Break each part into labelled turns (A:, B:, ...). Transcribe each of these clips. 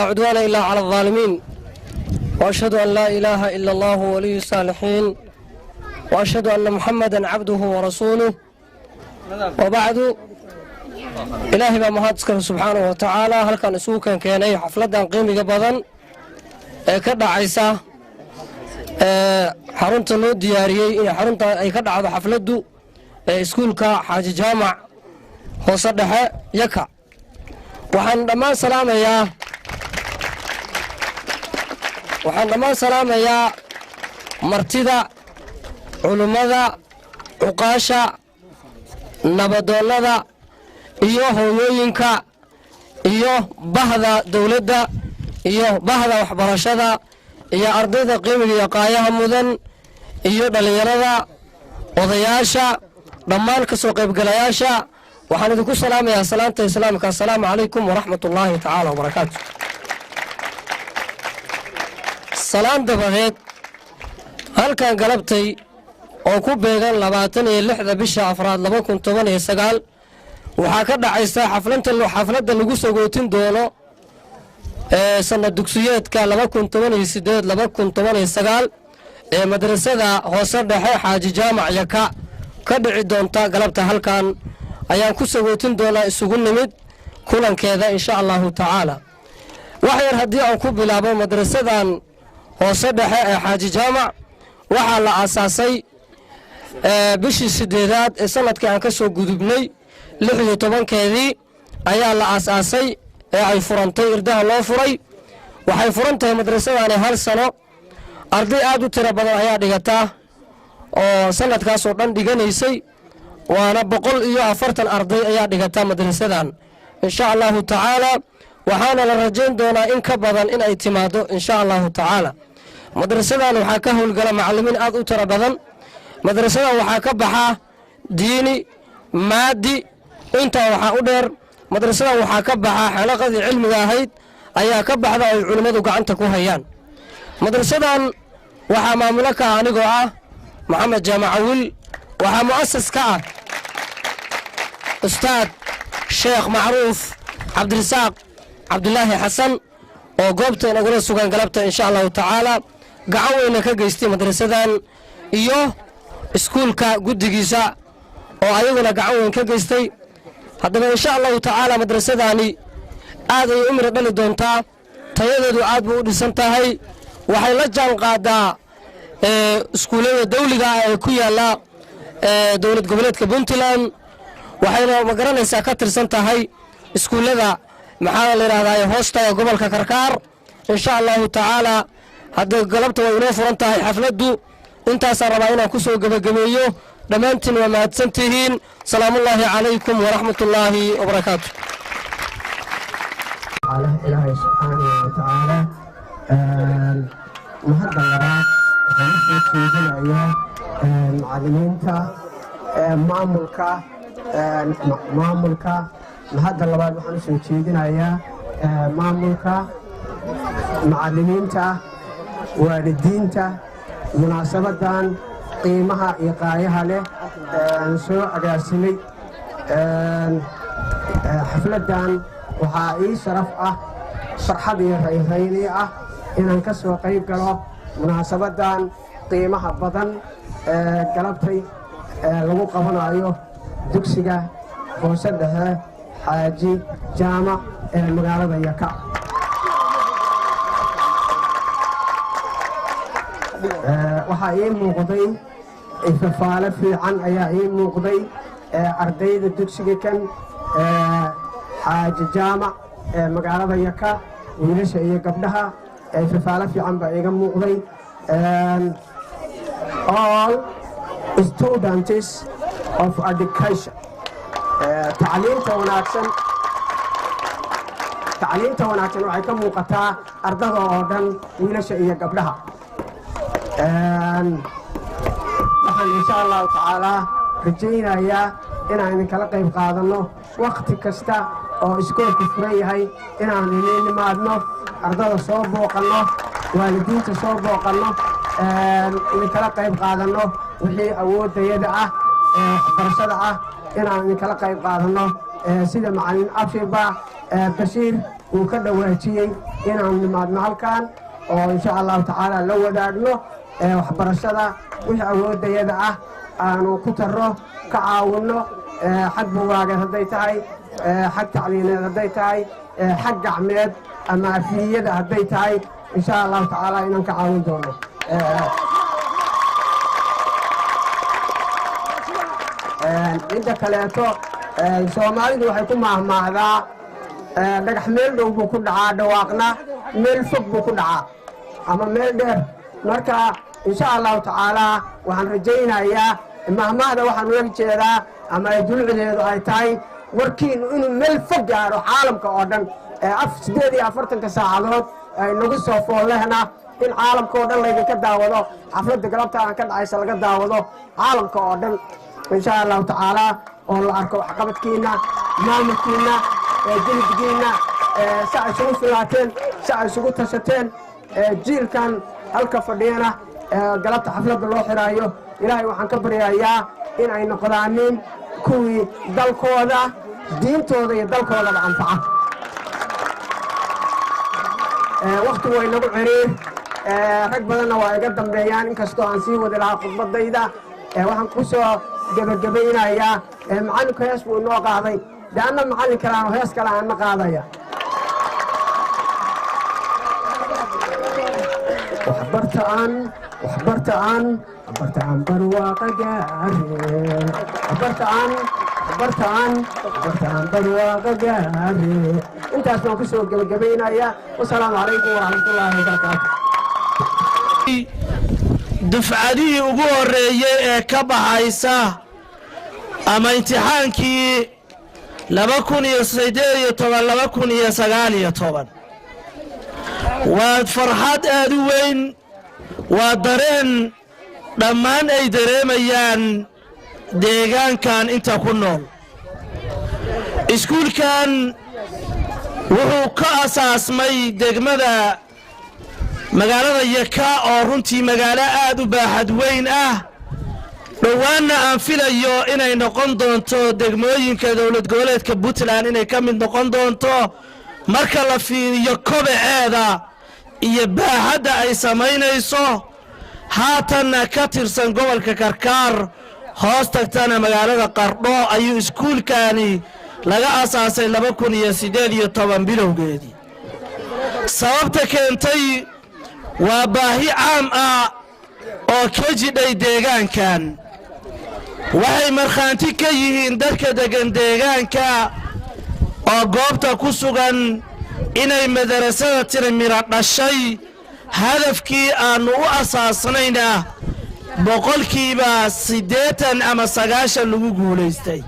A: عدوان إلا على الظالمين وأشهد أن لا إله إلا الله ولي الصالحين وأشهد أن محمدا عبده ورسوله وبعد إلهي بمهاتك سبحانه وتعالى هل كان سوكا كيني حفلة قيمة بدن كدع عيسى حرمت له دياري حرمت أي كدع هذا حفلته اسكولكا حاج جامع وصدح يكا وحن دمان سلامة يا مرتدى علماء عقاشة نبضولada iyo hooyooyinka iyo bahda dawladda iyo bahda waxbarashada iyo ardayda qiimiga iyo qaayaha mudan iyo dhalinyarada odayaasha dhammaan ka soo qaybgalayaasha waxaan idinku salaamayaa salaanta islaamka assalaamu calaykum waraxmatullaahi tacaala wabarakaatu salaan dabadeed halkan galabtay oo ku beegan 26 bisha afraad 2019 waxaa ka dhacaysa xafladda lagu sagootin doono sanad dugsiyeedka 2018-2019 ee madrasada hoose dhexe xaaji jaamac yaka ka dhici doonta galabta halkan ayaan ku sagootin doonaa isugu nimid kulankeeda insha Allahu tacaala wax yar haddii aan ku bilaabo madrasadan hoose dhexe ee xaaji jaamac waxaa la aasaasay bishii 8aad ee sanadkii aan ka soo gudubnay 16keedii ayaa la aasaasay ee ay furantay irdaha loo furay waxay furantahay madrasadani hal sano arday aad u tiro badan ayaa dhigata oo sanadkaas oo dhan dhiganaysay waana 140 arday ayaa dhigata madrasadan insha Allahu tacaala waxaana la rajayn doonaa in ka badan in ay timaado insha Allahu tacaala madrasadan waxaa ka howlgala macallimiin aad u tiro badan madrasadan waxaa ka baxa diini maadi inta waxaa u dheer madrasadan waxaa ka baxa xalaqadii cilmiga ahayd ayaa ka baxda ay culimadu gacanta ku hayaan madrasadan waxaa maamulo ka anigoo ah maxamed jaamacawil waxaa mu'asas ka ah ustaad sheekh macruuf cabdirasaaq cabdulaahi xasan oo goobta inagula sugan galabta insha Allahu tacaala gacan weyna ka geystay madrasadan iyo iskuulka guddigiisa oo ayaguna gacan weyn ka geystay haddaba insha Allahu tacaala madrasadani aad ay umri dhali doontaa tayadeedu aad buu u dhisan tahay waxay la jaan qaadaa iskuulada dawliga ee ku yaala dawlad goboleedka Puntland waxayna magaranaysaa ka tirsan tahay iskuulada maxaa la yiraahdaa hoosta gobolka Karkaar insha Allahu tacaala hadda galabta way inoo furan tahay xafladdu intaas rabaa inaan ku soo gabagabeeyo dhammaantiin waa mahadsantihiin salaamullaahi calaykum waraxmatullaahi wabarakaatu
B: ilaahay subxaanahu wa tacaala mahadda labaad waxaan usoo jeedinayaa macallimiinta maamulka mahadda labaad waxaan usoo jeedinayaa maamulka macallimiinta waalidiinta munaasabadan qiimaha iyo qaayaha leh soo agaasimay xafladan waxaa ii sharaf ah farxad iyo rayrayni ah inaan ka soo qayb galo munaasabadan qiimaha badan galabtay lagu qabanayo dugsiga hoose dhexe xaaji jaamac ee magaalada yaka waxaa ii muuqday ifafaale fiican ayaa ii muuqday ardayda dugsiga kan xaaji jaamac ee magaalada yaka wiilasha iyo gabdhaha ifafaale fiican baa iiga muuqday all students of education tacliinta wanaagsan waxay ka muuqataa ardada oo dhan wiilasha iyo gabdhaha waxaan insha Allahu tacaala rajaynayaa inaan idinkala qayb qaadanno wakhti kasta oo iskoolku furan yahay inaan idin nimaadno ardada soo booqanno waalidiinta soo booqanno idinkala qayb qaadanno wixii awooddayada ah waxbarashada ah inaan idinkala qayb qaadanno sida macallin abshirba bashiir uu ka dhawaajiyey inaan nimaadno halkan oo insha allahu tacaala la wadaagno waxbarashada wixii awoodayada ah aanu ku tarro ka caawinno xag bugaageed hadday tahay xag tacliineed hadday tahay xag gacmeed ama afniyada hadday tahay insha allahu tacaala inaan ka caawin doono inta kaleeto soomaalidu waxay ku maahmaahdaa dhagax meel dhow buu ku dhacaa dhawaaqna meel fog buu ku dhacaa ama meel dheer marka insha allahu tacaala waxaan rajaynayaa mahmaahda waxaan uga jeedaa ama dulcideedu ay tahay warkiinu inuu meel fog gaaro caalamka oo dhan 48 saacadood ay nagu soo foolehna in caalamka oo dhan laydinka daawado xafladda galabta aan ka dhacaysa laga daawado caalamka oo dhan insha allahu tacaala oo la arko waxqabadkiina maamulkiina jildigiina si ay isugu filaateen si ay isugu tashateen jiilkan halka fadhiyana galabta xafladda loo xiraayo ilaahay waxaan ka baryayaa in ay noqdaanin kuwii dalkooda diintooda iyo dalkoodaba anfaca waqtigu way nagu ciriir rag badanna waa iga dambeeyaan inkastoo aan sii wadi lahaa khudbadayda waxaan ku soo gebagabaynayaa macallinka hees buu inoo qaaday de anna macallin kaleano hees kale aanna qaadaya waxbartaan barwaaqa gaare barwaaqa gaare intaas baan ku soo gebagabaynayaa wasalaamu calaykum waraxmatullaahi wabarakaatu
C: dufcadihii ugu horreeyey ee ka baxaysa ama imtixaankii 2018 waa farxad aad u weyn waa dareen dhammaan ay dareemayaan deegaankan inta ku nool iskuulkan wuxuu ka asaasmay degmada magaalada Yaka oo runtii magaalo aad u baaxad weyn ah dhawaanna aan filayo inay noqon doonto degmooyinka dawlad goboleedka Puntland inay ka mid noqon doonto marka la fiiriyo kobaceeda iyo baaxadda ay samaynayso haatanna ka tirsan gobolka Karkaar hoos tagtana magaalada Qardho ayuu iskuulkani laga asaasay 2018 bilowgeedii sababta keentay waa baahi caam ah oo ka jidhay deegaankan waxay markhaanti ka yihiin dadka degan deegaanka oo goobta ku sugan inay madarasada Tirmira dhashay hadafkii aanu u asaasnayna boqolkiiba 80 ama 90 lagu guuleystay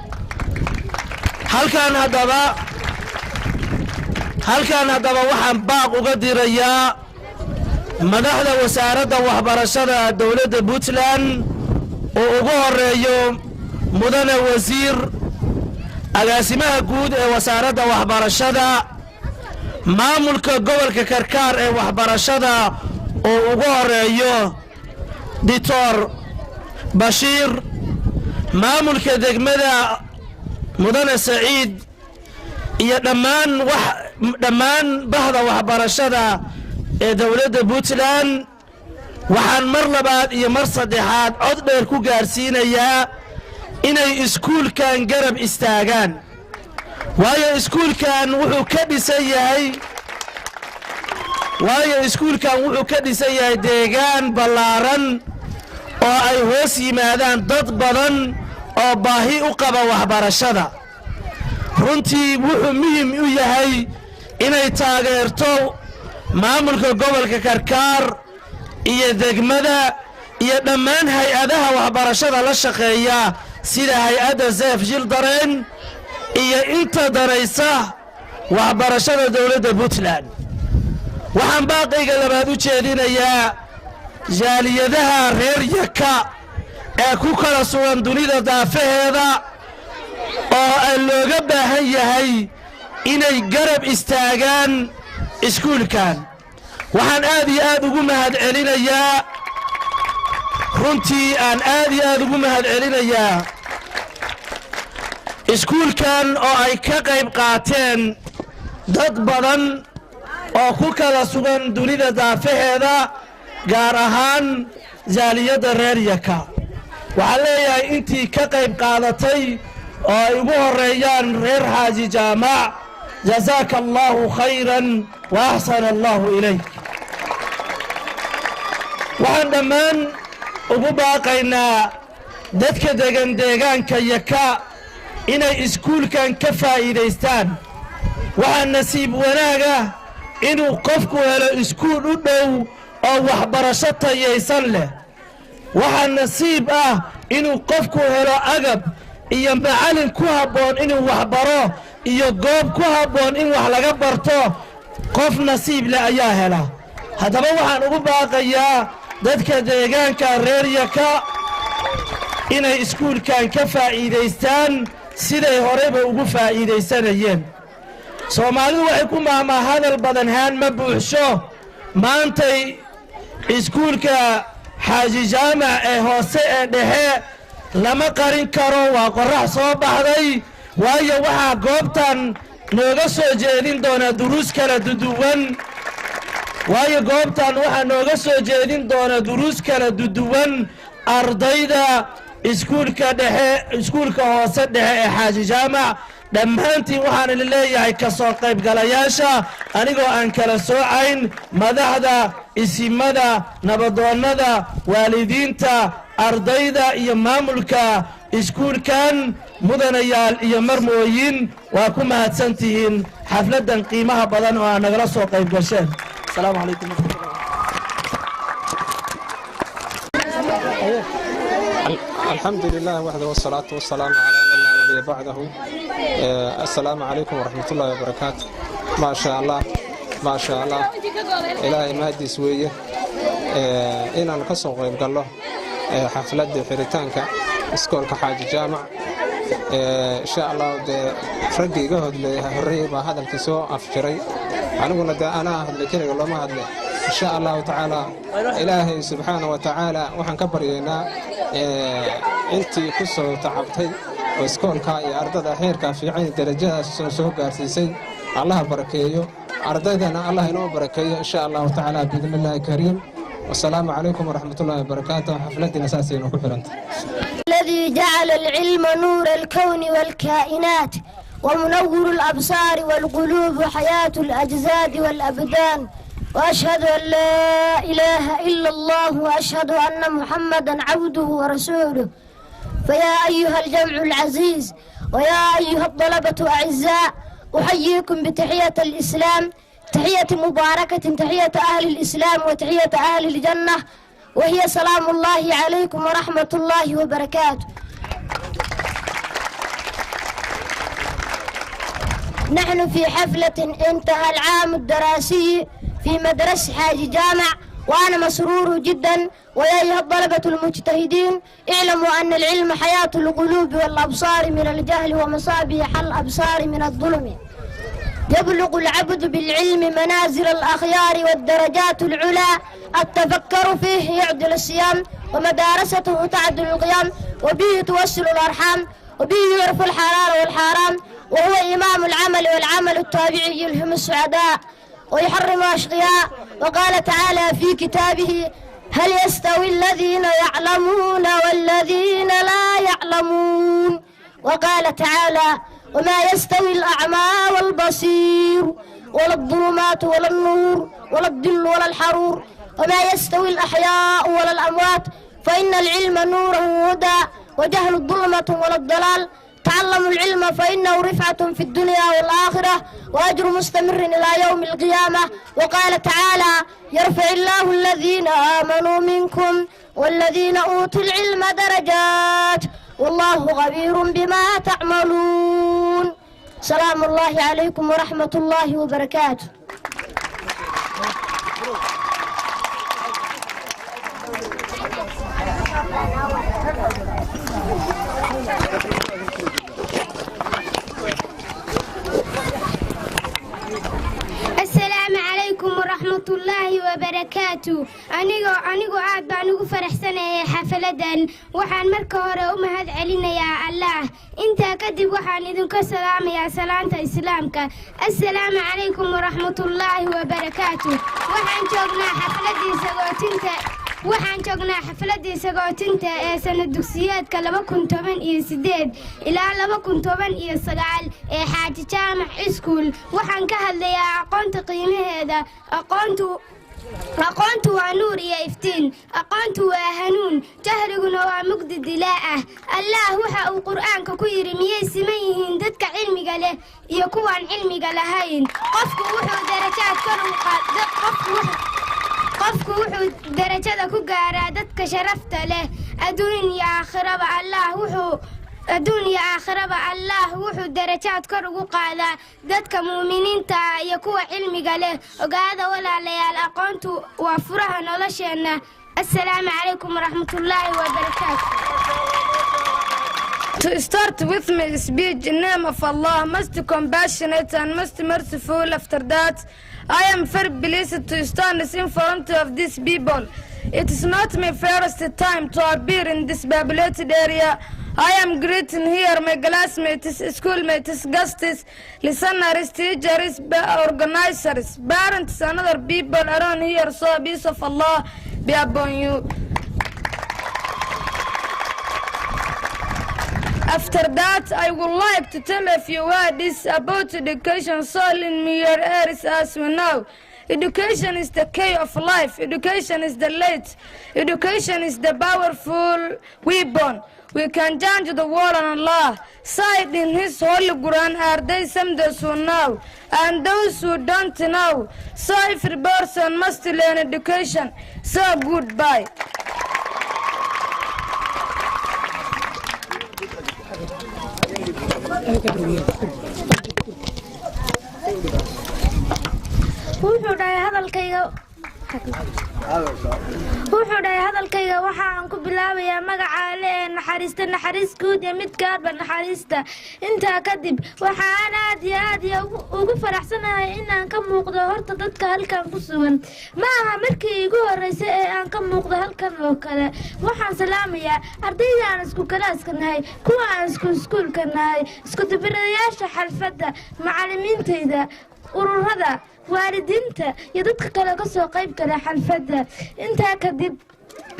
C: halkan haddaba waxaan baaq uga dirayaa madaxda wasaaradda waxbarashada dawladda Puntland oo ugu horeeyo mudane wasiir agaasimaha guud ee wasaaradda waxbarashada maamulka gobolka Karkaar ee waxbarashada oo ugu horeeyo Dr. Bashir maamulka degmada mudane Saciid iyo dhammaan bahda waxbarashada ee dawladda Puntland waxaan mar labaad iyo mar saddexaad cod dheer ku gaarsiinayaa inay iskuulkan garab istaagaan waayo iskuulkan wuxuu ka dhisan yahay deegaan ballaaran oo ay hoos yimaadaan dad badan oo baahi u qaba waxbarashada runtii wuxuu muhiim u yahay inay taageerto maamulka gobolka Karkaar iyo degmada iyo dhammaan hay'adaha waxbarashada la shaqeeya sida hay'adda Save Children iyo inta daraysa waxbarashada dawladda Puntland waxaan baaqayga labaad u jeedinayaa jaaliyadaha reer Yaka ee ku kala sugan dunida daafaheeda oo looga baahan yahay inay garab istaagaan iskuulkan waxaan aad iyo aad ugu mahadcelinayaa runtii aan aad iyo aad ugu mahadcelinayaa iskuulkan oo ay ka qayb qaateen dad badan oo ku kala sugan dunida daafaheeda gaar ahaan jaaliyadda reer yaka waxaan leeyahay intii ka qayb qaadatay oo ay ugu horeeyaan reer xaaji jaamac jazaaka allaahu khayran wa axsana allaahu ilayk waxaan dhammaan ugu baaqaynaa dadka degan deegaanka yaka inay iskuulkan ka faa'iidaystaan waxaa nasiib wanaaga inuu qofku helo iskuul u dhow oo waxbarasho tayaysan leh waxaa nasiib ah inuu qofku helo agab iyo macallin ku habboon inuu waxbaro iyo goob ku habboon in wax laga barto qof nasiib leh ayaa hela haddaba waxaan ugu baaqayaa dadka deegaanka reer yaka inay iskuulkan ka faa'iidaystaan siday horeyba ugu faa'iidaysanayeen soomaalidu waxay ku maahmaa hadal badan haan ma buuxsho maantay iskuulka xaaji jaamac ee hoose ee dhexe lama qarin karo waa qorrax soo baxday waayo waxaa goobtan nooga soo jeedin doona duruus kala duduwan ardayda iskuulka hoose dhexe ee xaaji jaamac dhammaantiin waxaan idin leeyahay ka soo qaybgalayaasha anigoo aan kala soocayn madaxda isimada nabadoonnada waalidiinta ardayda iyo maamulka iskuulkan mudanayaal iyo marmooyin waa ku mahadsantihiin xafladdan qiimaha badan oo aad nagala soo qayb gasheen asalaamu calaykum
D: الحمد لله وحده والصلاة والسلام على من لا نبي بعده. السلام عليكم ورحمة الله وبركاته. ما شاء الله ما شاء الله إلهي مهدي سوية إن أنا كسر غيب قال له حفلة حريتانك اسكول كحاج جامع إن شاء الله فرقي جهد لهالريب هذا الكسوع أفجري أنا قلنا ده أنا هذا كذا والله ما هذا إن شاء الله تعالى إلهي سبحانه وتعالى وحن كبرينا أنتي كسر تعبتي واسكولك يا أرض خيرك في عين درجات سوق أرسيسي الله بركيه أرضنا الله ينو بركيه إن شاء الله تعالى بإذن الله الكريم والسلام عليكم ورحمة الله وبركاته. حفلتنا أساسية وكفرنت
E: الذي جعل العلم نور الكون والكائنات ومنور الأبصار والقلوب وحياة الأجساد والأبدان وأشهد أن لا إله إلا الله وأشهد أن محمدا عبده ورسوله. فيا أيها الجمع العزيز ويا أيها الطلبة أعزاء أحييكم بتحية الإسلام تحية مباركة تحية أهل الإسلام وتحية أهل الجنة وهي سلام الله عليكم ورحمة الله وبركاته. نحن في حفلة انتهى العام الدراسي في مدرسة حاج جامع وأنا مسرور جدا ويا أيها الطلبة المجتهدين اعلموا أن العلم حياة القلوب والأبصار من الجهل ومصابيح الأبصار من الظلم. يبلغ العبد بالعلم منازل الأخيار والدرجات العلى التفكر فيه يعدل الصيام ومدارسته تعدل القيام وبه توصل الأرحام وبه يعرف الحلال والحرام وهو إمام العمل والعمل التابعي يلهم السعداء ويحرم الأشقياء. وقال تعالى في كتابه هل يستوي الذين يعلمون والذين لا يعلمون. وقال تعالى وما يستوي الأعمى والبصير ولا الظلمات ولا النور ولا الظل ولا الحرور وما يستوي الأحياء ولا الأموات فإن العلم نور وهدى وجهل الظلمة ولا الضلال. تعلموا العلم فإنه رفعة في الدنيا والآخرة وأجر مستمر إلى يوم القيامة. وقال تعالى يرفع الله الذين آمنوا منكم والذين أوتوا العلم درجات والله خبير بما تعملون. سلام الله عليكم ورحمة الله وبركاته.
F: السلام عليكم ورحمة
E: ورحمة الله وبركاته أنيقو عاد بانوغو فرحسنة حفلة وحان مركا هورا أمهد علينا يا الله انت كدب وحان إذن كسلام يا سلامة إسلامك السلام عليكم ورحمة الله وبركاته waxaan joognaa xafladii sagootinta ee sanad dugsiyeedka 2018 ilaa 2019 ee Xaaji Jaamac School waxaan ka hadlayaa aqoonta qiimaheeda aqoontu waa nuur iyo iftiin aqoontu waa hanuun jahriguna waa mugdi dilaa ah Allah waxa uu quraanka ku yiri miyay siman yihiin dadka cilmiga leh iyo kuwan cilmiga lahayn qofku wuxuu darajaad kor u qaadaa qofku wuxuu darajada ku gaaraa dadka sharafta leh adduunyo aakhiraba Allah wuxuu darajaad kor ugu qaadaa dadka muuminiinta iyo kuwa cilmiga leh ogaada walaalayaal aqoontu waa furaha nolosheena assalaamu calaykum waraxmatullaahi wabarakaatuh.
F: To start with my speech in the name of Allah, most compassionate and most merciful. After that, I am very pleased to stand in front of these people. It is not my first time to appear in this populated area. I am greeting here my classmates, schoolmates, guests, listeners, teachers, organizers, parents, and other people around here. So peace of Allah be upon you. After that, I would like to tell a few words about education soil in your ears as we know. Education is the key of life. Education is the light. Education is the powerful weapon. We can change the world and Allah. Said in His Holy Quran, are they some those who know and those who don't know? So every person must learn education. So goodbye.
E: wuxuu dhahay hadalkayga waxaan ku bilaabayaa magaca Alle ee naxariis guud ee mid gaarba naxariista intaa kadib waxaan aad iyo ugu faraxsanahay inaan ka muuqdo horta dadka halkan ku sugan ma aha markii igu horeysay ee aan ka muuqdo halkan oo kale waxaan salaamayaa ardayda aan isku kalaaska nahay kuwa aan iskuulka nahay isku dubirayaasha xalfadda macallimiintayda ururada waalidiinta iyo dadka kale ka soo qayb gala xalfadda intaa kadib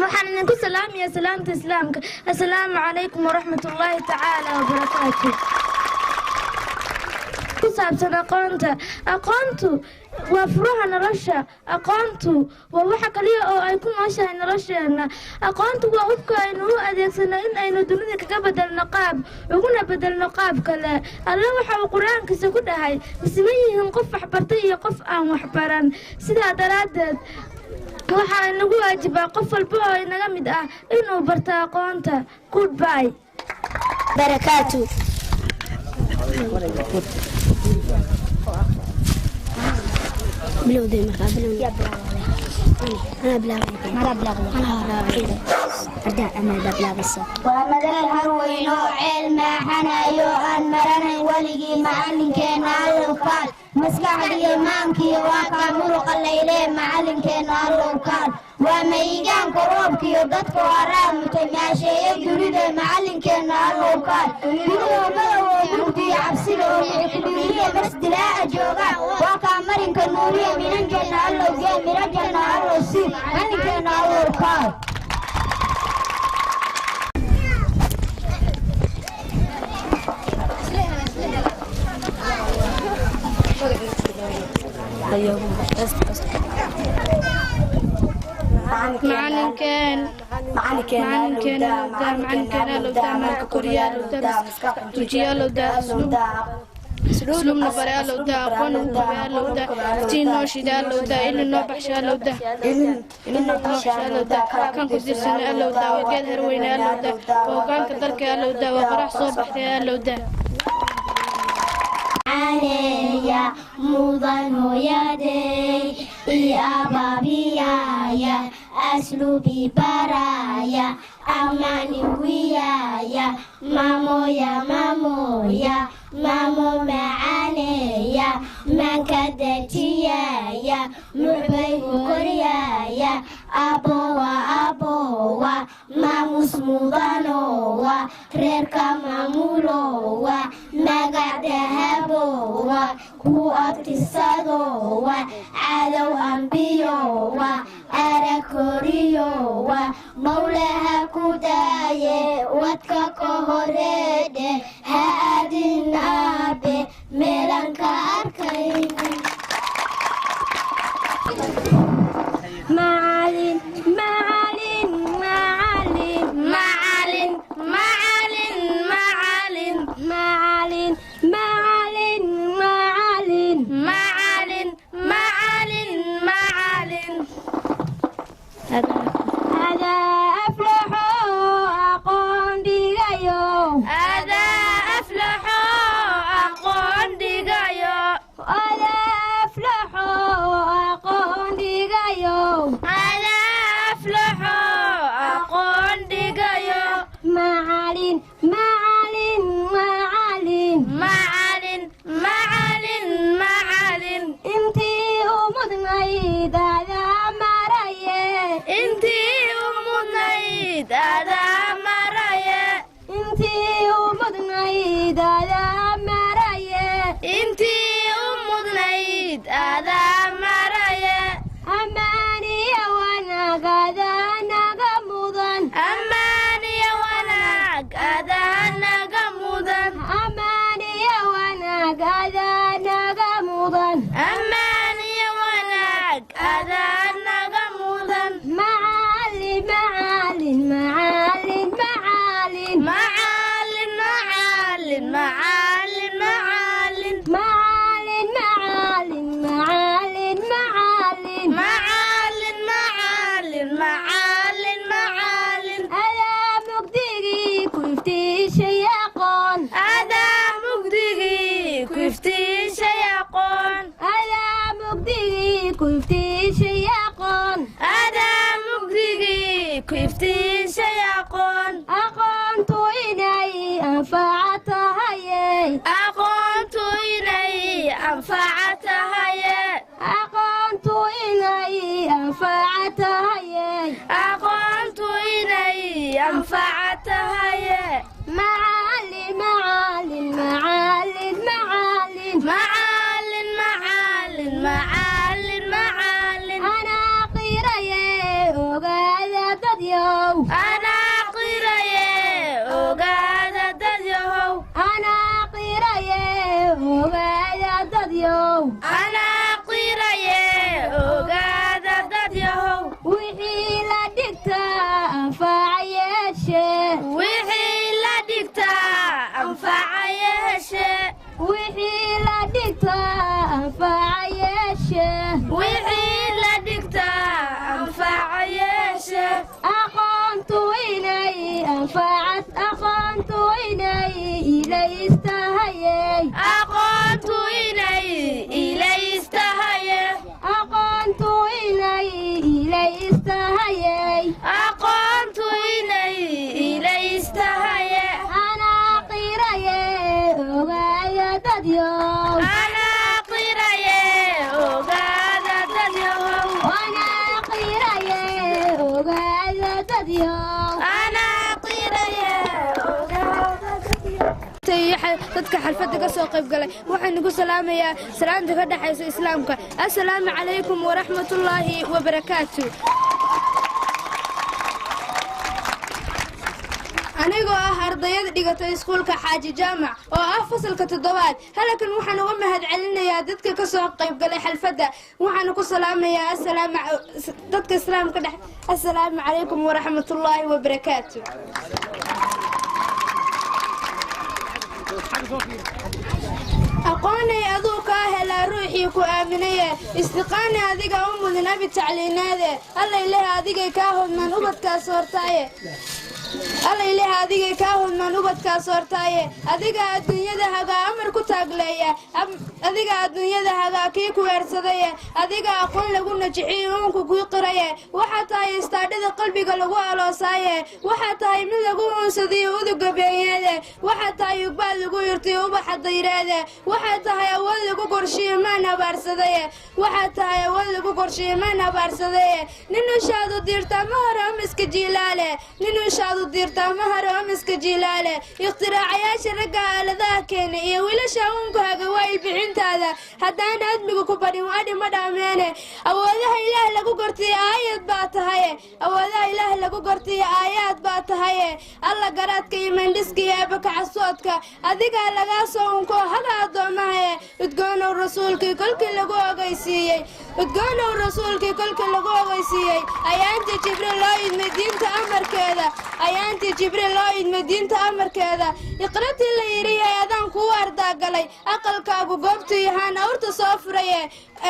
E: waxaan idinku salaamayaa salaamta islaamka assalaamu calaykum waraxmatullaahi tacaala wabarakaatuh. ku saabsan aqoontu waa furaha nolosha aqoontu waa waxa kaliya oo ay ku nooshahay nolosheena aqoontu waa hubka aynu u adeegsano in aynu dunida kaga bedelno qaab uguna bedelno qaab kale alla waxa uu quraankiisa ku dhahay siman yihiin qof waxbartay iyo qof aan waxbaran sidaa daraadeed waxaa nagu waajibaa qof walba oo inaga mid ah inuu barto aqoonta. Goodbye. Barakatuh. بلودي أنا ومدى الهروين علم حنايو أن مرنا ولي معلم كان اللوكال مسكح الإمامك واقع مرق الليل معلم كان اللوكال وميجان قروبك يضدك ورام متماشي يجرد معلم كان اللوكال بدو ملو مردي عبسله ويحكمية بس دلاء جوغا واقع مرن كنورية من الجنة اللوكال من الجنة اللوكال معلم كان اللوكال. معلم كان لو دا مالك كوريا لو دا توجيا لو دا اسلوب نبرا لو دا قون نبرا لو دا تينو شدا لو دا إن نو بحشا لو دا كان كدير سنة لو دا وقاد هروينا لو دا وقان كدرك لو دا وقرح صوبح لو دا عليا مضن يدي يا بابيا يا أسلوبي برايا أماني ويايا مامو يا مامو معانيا من كدتيا muxbay ku koryaaya abowa maamus mudanowa reerka maamulowa magac dahabowa ku abtisadowa cadow ambiyowa arakoriyowa mawlaha ku daaye wadka ka horeedhe ha adin aabe meelanka arkayni معالين معالين معالين معالين معالين معالين معالين معالين معالين معالين معالين معالين هذا أفلح أقوم بغيو هذا أفلح أقوم بغيو هذا أفلح أقوم بغيو هذا أفلح أقوم بغيو معالين معالين معالين معالين معالين معالين انتي أمضنيد هذا مرأي انتي أمضنيد هذا مرأي انتي أمضنيد هذا مرأي انتي أمضنيد هذا مرأي أماني وانا قادا نغمضن أماني وانا قادا نغمضن أماني وانا قادا نغمضن أماني وانا قادا نغمضن معالي معالي معالي معالي معالي معالي معالي معالي معالي معالي معالي معالي معالي معالي معالي معالي هذا مقدري كفتي شيقون هذا مقدري كفتي شيقون هذا مقدري كفتي شيقون هذا مقدري كفتي شيقون أقمت إلي أنفعتها أقمت إلي أنفعتها أقمت إلي أنفعتها أقمت إلي أنفعتها معالي معالي معالي معالي معالي معالي معالي معالي أنا قيرية وقاعدة تديو أنا قيرية وقاعدة تديو أنا قيرية وقاعدة تديو أنا قيرية وقاعدة تديو وحي لا دكتا أنفع يشي وحي لا دكتا أنفع يشي وحي لا دكتا أنفع يشي وحي لا دكتا أنفع يشي أقمت إلي أنفعت أقمت إلي استهيي أقمت إلي استهيي أقمت إلي استهيي أقمت إلي استهيي أنا قيرية وقاعدة تديو أنا قيرية وقاعدة تديو أنا قيرية وقاعدة تديو أنا قيرية وقاعدة تديو dadka xalfadda ka soo qayb galay waxaan ugu salaamayaa salaanta ka dhaxaysa islaamka assalaamu calaykum waraxmatullaahi wabarakaatu anigoo ah ardayada dhigatay iskuulka xaaji jaamac oo ah fasalka 7aad halkan waxaan uga mahadcelinayaa dadka ka soo qayb galay xalfadda waxaan ku salaamayaa dadka islaamka dhex assalaamu calaykum waraxmatullaahi wabarakaatu aqoonay aduu kaa helaa ruuxii ku aaminaye istiqaani adiga u mudan abi tacliinaade alla ilaah adigay kaa hodmaan ubadkaas hortaaye
F: alla ilaah adiga kaa hudman ubadkaas hortaaye adiga adduunyada hagaa amar ku taagleeya adiga adduunyada hagaa kii ku weersadaye adiga aqoon lagu najixiyo uunku kuu qiraye waxaa tahay istaadhada qalbiga lagu aloosaaye waxaa tahay mid lagu uunsadiyo uduga beenyeede waxaa tahay ugbaad lagu yirtiyo ubaxa dayreede waxaa tahay awood lagu qorshiyo maan abaarsadaye waxaa tahay awood lagu qorshiyo maan abaarsadaye nin ushaadu diirtaa ma hore amiska jiilaale nin ushaadu diirtaa ma hore amiska jiilaale ikhtiraacayaasha ragga aaladaha keena iyo wiilasha uunku haga waa ilbixintaada haddaan aadmigu ku badhin adhi ma dhaameene awoodaha ilaah lagu gortiyo aayad baa tahaye awoodaha ilaah lagu gortiyo aayaad baa tahaye alla garaadka iyo mandhiska iyo abakacasoodka adigaa lagaa soo unkoo haga addoomahaye udgoonow rasuulkii kolkii lagu ogeysiiyey udgoonow rasuulkii kolkii lagu ogeysiiyey ayaantii jibriil loo idmay diinta amarkeeda ayaantii jibriil loo idmay diinta amarkeeda iqratii la yidhiyay adaan kuu ardaagalay aqalkaagu goobtu yahaan awrta soo furaye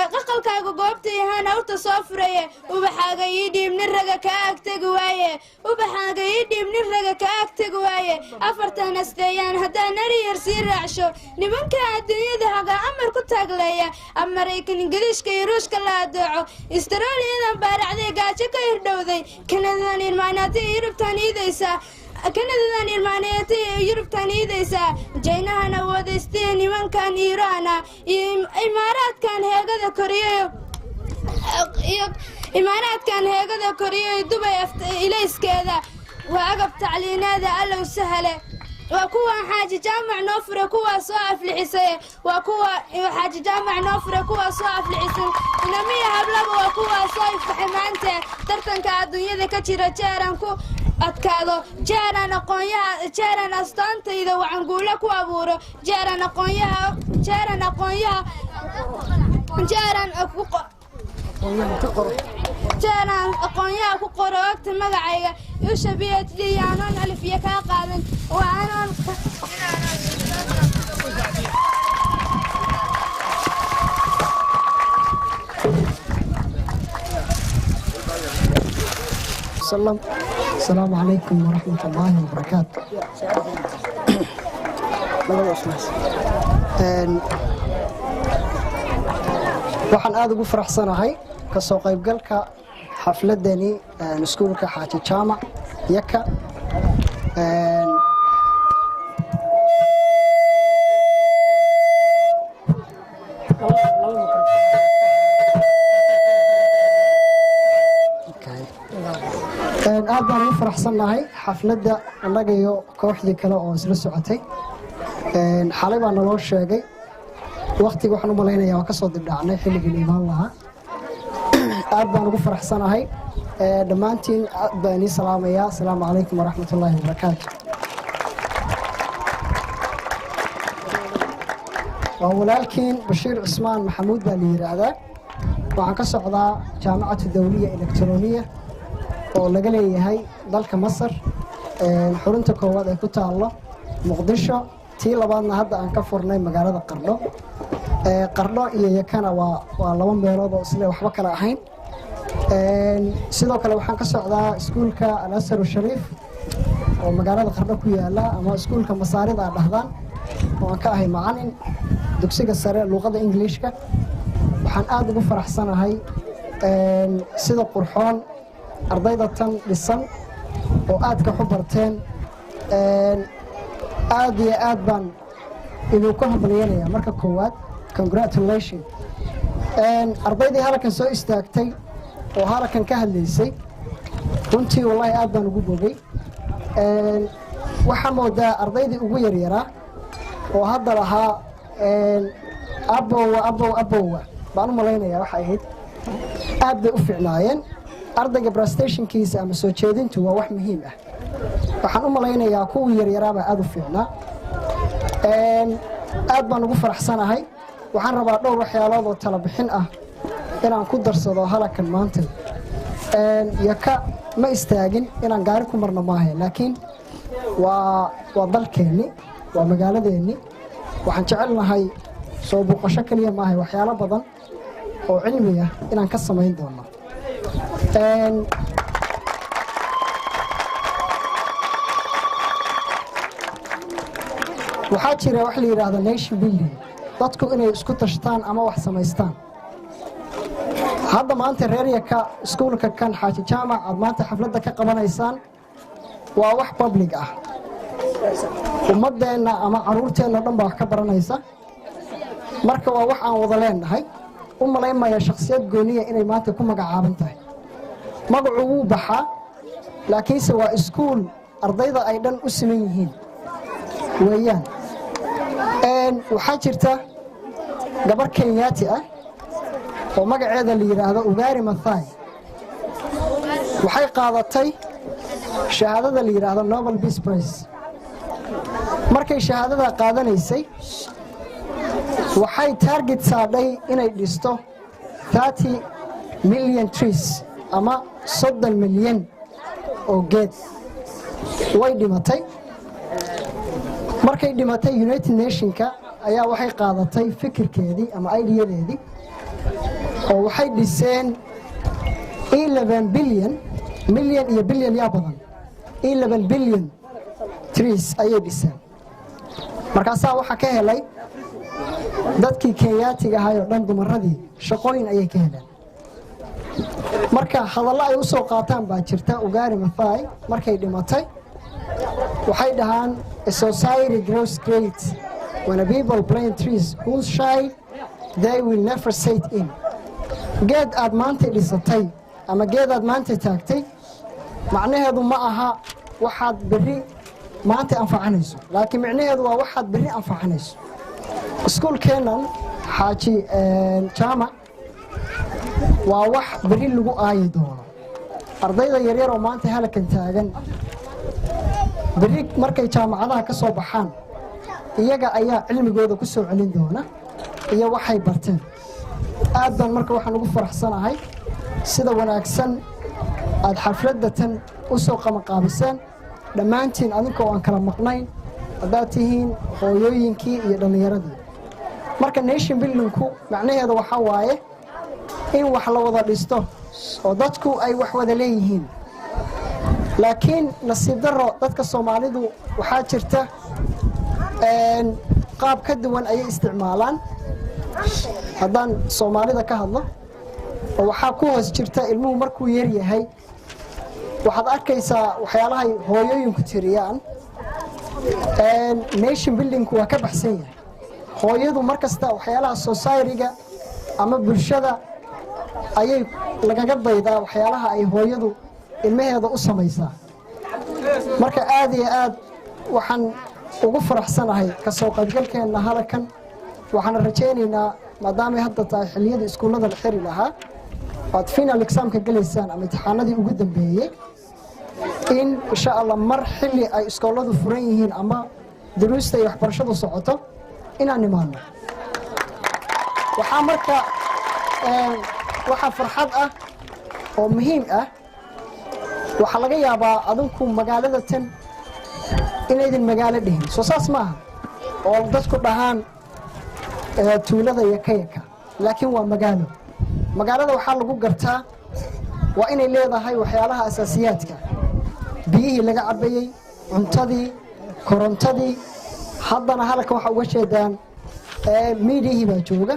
F: aqalkaagu goobtu yahaan awrta soo furaye ubaxaaga ii dhiib nin raga kaa agtegi waaye ubaxaaga ii dhiib nin raga kaa agtegi waaye afartan asteeyaan haddaan ari yar sii raacsho nimanka adduunyada hagaa amar ku taagleeya maraykan ingiriishka iyo ruushka la adeeco istarooliyadan baaracday gaajo ka hirdhowday kanadadan irmaanaatay yurubtan iidaysaa kanadadan irmaaneetay yurubtan iidaysaa jaynahan awoodaystiya nimankan iiraana iyo imaaraadkan heegada koriyayo iyo imaaraadkan heegada koriyayo dubay ilayskeeda waa agab tacliineeda allow sahale waa kuwa xaaji jaamac noo fure kuwaa soo aflixisay waa kuwa xaaji jaamac noo fure kuwaa soo aflixisan inamiya hablaba waa kuwaa soo iftaxay maanta tartanka adduunyada ka jira jeeran ku adkaado jeeran aqoonyaha jeeran astaantayda wacanguulo ku abuuro jeeran aqoonyaha jeeran aqoonyaha ku qoro ogta magacayga yusha PhD yaanoon alifya kaa qaadan waa anoon
B: السلام عليكم ورحمة الله وبركاته. waxaan aad ugu faraxsanahay ka soo qaybgalka xafladani iskuulka Xaaji Jaamac Yaka aad baan ugu faraxsanahay xafladda annaga iyo kooxdii kale oo isla socotay xalay baa naloo sheegay waqtiga waxaan u malaynayaa waa ka soo dibdhacnay xilligii la imaan lahaa aad baan ugu faraxsanahay dhammaantiin aad baan ii salaamayaa asalaamu calaykum waraxmatullaahi wabarakaatu waa walaalkiin bashiir cismaan maxamuud baa la yidhaahdaa waxaan ka socdaa jaamacatu dawliya elektroniya oo laga leeyahay dalka Masar xarunta koowaad ay ku taalo Muqdisho tii labaadna hadda aan ka furnay magaalada Qardho iyo Yakana waa laba meelood oo isla waxba kala ahayn sidoo kale waxaan ka socdaa iskuulka Al-Azhar Sharif oo magaalada Qardho ku yaala ama iskuulka Masaarida dhahdaan oo aan ka ahay macallin dugsiga sare luqadda Ingiriiska waxaan aad ugu faraxsanahay sida qurxoon ardayda tan dhisan oo aad ka xubarteen aad iyo aad baan idinku hambalyeynaya marka koowaad congratulations ardaydii halkan soo istaagtay oo halkan ka hadlaysay runtii wallahi aad baan ugu bogay waxaa moodaa ardaydii ugu yaryaraa oo hadda lahaa abowa baan u malaynayaa waxay ahayd aad bay u fiicnaayeen ardayga prestationkiisa ama soo jeedintu waa wax muhiim ah waxaan u malaynayaa kuwii yaryaraabaa aad u fiicnaa aad baan ugu faraxsanahay waxaan rabaa dhowr waxyaalood oo tala bixin ah inaan ku darsado halakan maanta Yaka ma istaagin inaan gaari ku marno maahay laakiin waa dalkeenni waa magaaladeenni waxaan jecelnahay soo booqasho kaliya maahay waxyaalo badan oo cilmi ah inaan ka samayn doono
G: waxaa jira wax la yidhaahdo nation building dadku inay isku tashtaan ama wax samaystaan hadda maanta reer yaka iskuulka kan xaaji jaamac aad maanta xafladda ka qabanaysaan waa wax public ah ummadeenna ama caruurteenna dhan baa wax ka baranaysa marka waa wax aan wada leenahay u malaynmaya shakhsiyad gooniya inay maanta ku magacaaban tahay magacu wuu baxaa laakiinse waa iskuul ardayda ay dhan u siman yihiin weeyaan waxaa jirta gabar kenyaati ah oo magaceeda la yidhaahdo Ugari Maathai waxay qaadatay shahaadada la yidhaahdo Nobel Peace Prize markay shahaadada qaadanaysay waxay target saadhay inay dhisto 30 million trees ama 30 milyan oo geed way dhimatay markay dhimatay United Nationska ayaa waxay qaadatay fikirkeedii ama ideadeedii oo waxay dhiseen 11 billion million iyo billion yaa badan 11 billion trees ayay dhiseen markaasaa waxaa ka helay dadkii kenyaatiga ahaa oo dhan dumaradii shaqooyin ayay ka heleen marka hadallo ay u soo qaataan baa jirta Ugari Maathai markay dhimatay waxay dhahaan a society grows great when a people plant trees whose shade they will never sit in geed aad maanta dhisatay ama geed aad maanta taagtay macnaheedu ma aha waxaad berri maanta anfacanayso laakiin macnaheedu waa waxaad berri anfacanayso iskuulkeennan xaaji jaamac waa wax berri lagu aayi doono ardayda yaryar oo maanta halkan taagan berri markay jaamacadaha ka soo baxaan iyaga ayaa cilmigooda ku soo celin doona iyo waxay barteen aad baan marka waxaan ugu faraxsanahay sida wanaagsan aad xafladda tan u soo qabanqaabiseen dhammaantiin adinkoo aan kala maqnayn haddaad tihiin hooyooyinkii iyo dhallinyaradii marka nation buildingku macnaheeda waxaa waaye in wax la wada dhisto oo dadku ay wax wada leeyihiin laakiin nasiib darro dadka Soomaalidu waxaa jirta qaab ka duwan ayay isticmaalaan haddaan Soomaalida ka hadlo oo waxaa ku hoos jirta ilmuhu markuu yar yahay waxaad arkaysaa waxyaalahay hooyooyinku tiriyaan nation buildingku waa ka baxsan yahay hooyadu markasta waxyaalaha society-ga ama bulshada ayay lagaga daydaa waxyaalaha ay hooyadu ilmaheeda u samaysaa marka aad iyo aad waxaan ugu faraxsanahay ka soo qaybgalkeenna halkan waxaan rajaynaynaa maadaama hadda tahay xilliyada iskuullada la xiri lahaa waad final examka galaysaan ama imtixaanadii ugu dambeeyey in insha Allah mar xilli ay iskooladu furan yihiin ama duruusta iyo waxbarashadu socoto inaan nimaano waxaa marka waxaa farxad ah oo muhiim ah waxaa laga yaabaa adinku magaalada tan inaydin magaalo dhihin soo saas maaha oo dadku dhahaan tuulada yaka laakiin waa magaalo magaalada waxaa lagu gartaa waa inay leedahay waxyaalaha asaasiyaadka biyihii laga cabayey cuntadii korontadii haddana halka waxa uga jeedaan miidiyihii baa jooga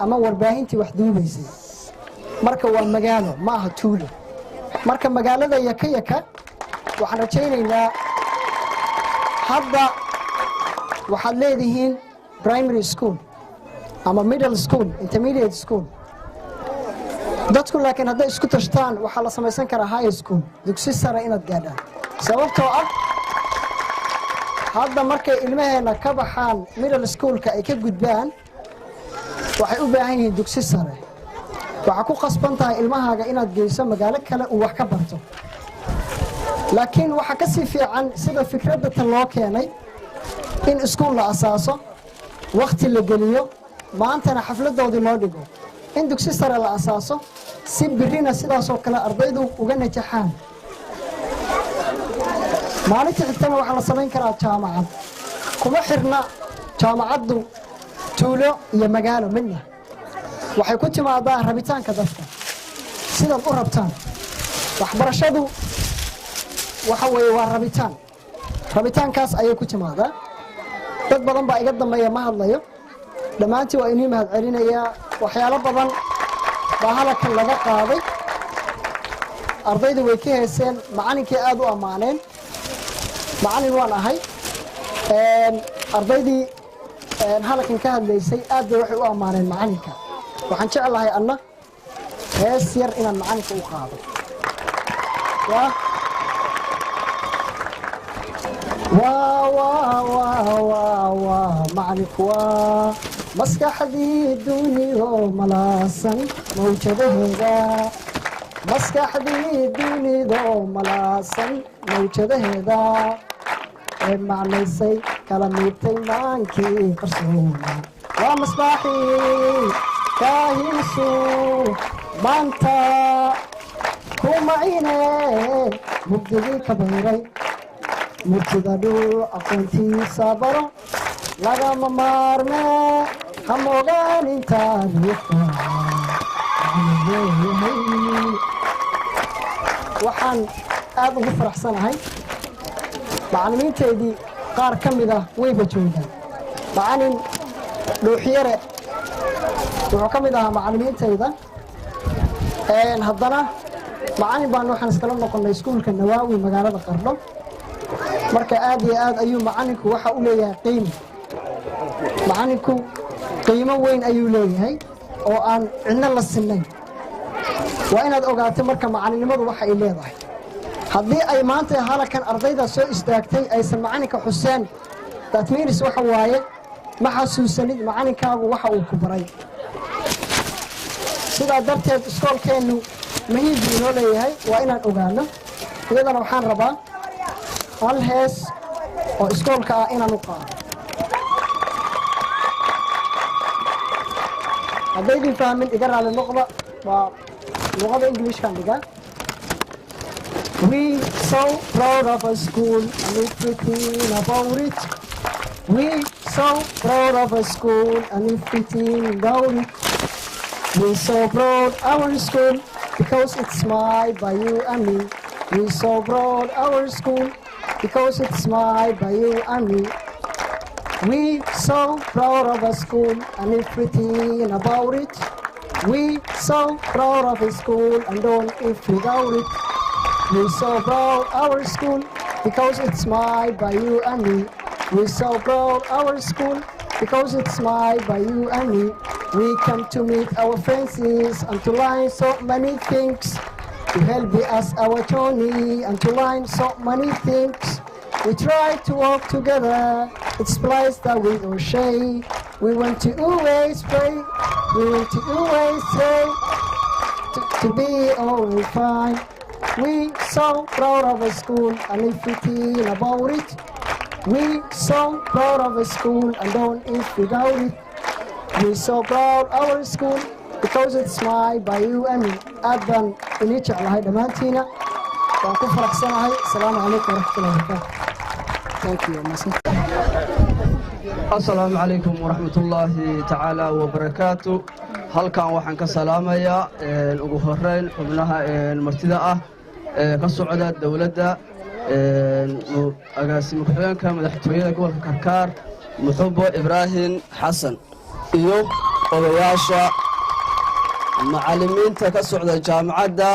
G: ama warbaahintii wax duubaysay marka waa magaalo ma aha tuulo marka magaalada yaka waxaan rajaynaynaa hadda waxaad leedihiin primary school ama middle school intermediate school dadku laakiin hadday isku tashtaan waxaa la samaysan karaa high school dugsi sare inaad gaadhaan sababtoo ah hadda markay ilmaheena ka baxaan middle schoolka ay ka gudbaan waxay u baahan yihiin dugsi sare waxaa ku qasban tahay ilmahaaga inaad geyso magaalo kale uu wax ka barto laakiin waxaa ka sii fiican sida fikradda tan loo keenay in iskuul la asaaso wakhti la geliyo maantana xafladoodii loo dhigo in dugsi sare la asaaso si birina sidaasoo kale ardaydu uga najaxaan maalinta xigtana waxaa la samayn karaa jaamacad kuma xirna jaamacaddu tuulo iyo magaalo midna waxay ku timaadaa rabitaanka dadka sidaad u rabtaan waxbarashadu waxa weeye waa rabitaankaas ayay ku timaadaa dad badan baa iga dambeeya ma hadlayo dhammaantii waa inii mahad celinayaa waxyaalo badan baa halkan laga qaaday ardaydu way ka heeseen macallinkii aad u ammaaneen macallin waan ahay ardaydii halkan ka hadlaysay aad bay waxay u ammaaneen macallinka waxaan jeclahay anna hees yar inaan macallinka u qaado macallinku waa maskaxdii duniyo malaasan mawjadaheeda maskaxdii dunido malaasan mawjadaheeda ee macnaysay kala miibtay maankii qarsoona waa masbaaxii kaahiisu maanta kumacine mugdigii ka bayray murtida dhul aqoontiisa baro lagama maarme hamogaan intaad waxaan aad ugu faraxsanahay macallimiinteedii qaar ka mid ah wayba joogaan macallin dhuuxyare wuxuu ka mid ahaa macallimiintayda haddana macallin baan waxaan iskala noqonnay iskuulka nawaawi magaalada qardho marka aad iyo aad ayuu macallinku waxa u leeyahay qiimo macallinku qiimo weyn ayuu leeyahay oo aan cidna la sinnayn waa inaad ogaatay marka macallinnimadu waxa ay leedahay haddii ay maanta halkan ardayda soo istaagtay aysan macallinka xuseen that means waxa waaye ma xasuusanid macallinkaagu waxa uu ku baray sidaa darteed iskoolkeennu muhiim buu inoo leeyahay waa inaan ogaano iyadana waxaan rabaa hal hees oo iskoolka ah inaan u qaado haddaydin fahmin iga raali noqda waa luqada ingiliishkan dhigaa We so proud of our school and everything about it. We so proud of our school and everything about it. We so proud our school because it's made by you and me. We so proud our school because it's made by you and me. We so proud of our school and everything about it. We so proud of our school and don't if without it. We so proud our school because it's made by you and me. We so proud our school because it's made by you and me. We come to meet our friends and to learn so many things. To help us our journey and to learn so many things. We try to work together. It's place that we all share. We want to always pray. We want to always say to be always fine. We so proud of our school and everything about it. We so proud of our school and don't eat without it. We so proud of our school because it's made by you and me. Adan ini jeclahay dhamaantiina waan ku faraxsanahay. Assalaamu calaykum waraxmatullahi wabarakaatuh. Thank you.
H: Assalaamu calaykum waraxmatullaahi tacaala wabarakaatuh. halkan waxaan ka salaamayaa ugu horeyn xubnaha martida ah ka socda dawladda agaasimo ku-xigeenka madaxtooyada gobolka Karkaar Muxubo Ibraahim Xasan iyo odayaasha macallimiinta ka socda jaamacadda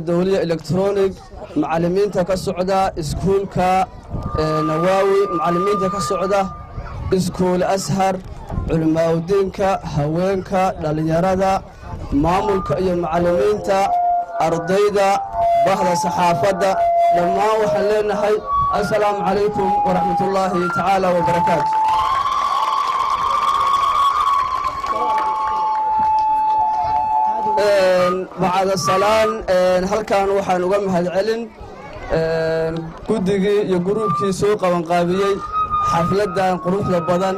H: dawliya electronic macallimiinta ka socda iskuulka Nawaawi macallimiinta ka socda iskuul Ashar culimaaddinka haweenka dhalinyarada maamulka iyo macallimiinta ardayda bahda saxaafadda dhammaan waxaan leenahay assalaamu calaykum waraxmatullaahi tacaala wabarakaatu bacda salaan halkan waxaan uga mahadcelin guddigii iyo gruubkii soo qabanqaabiyey xafladdan quruxda badan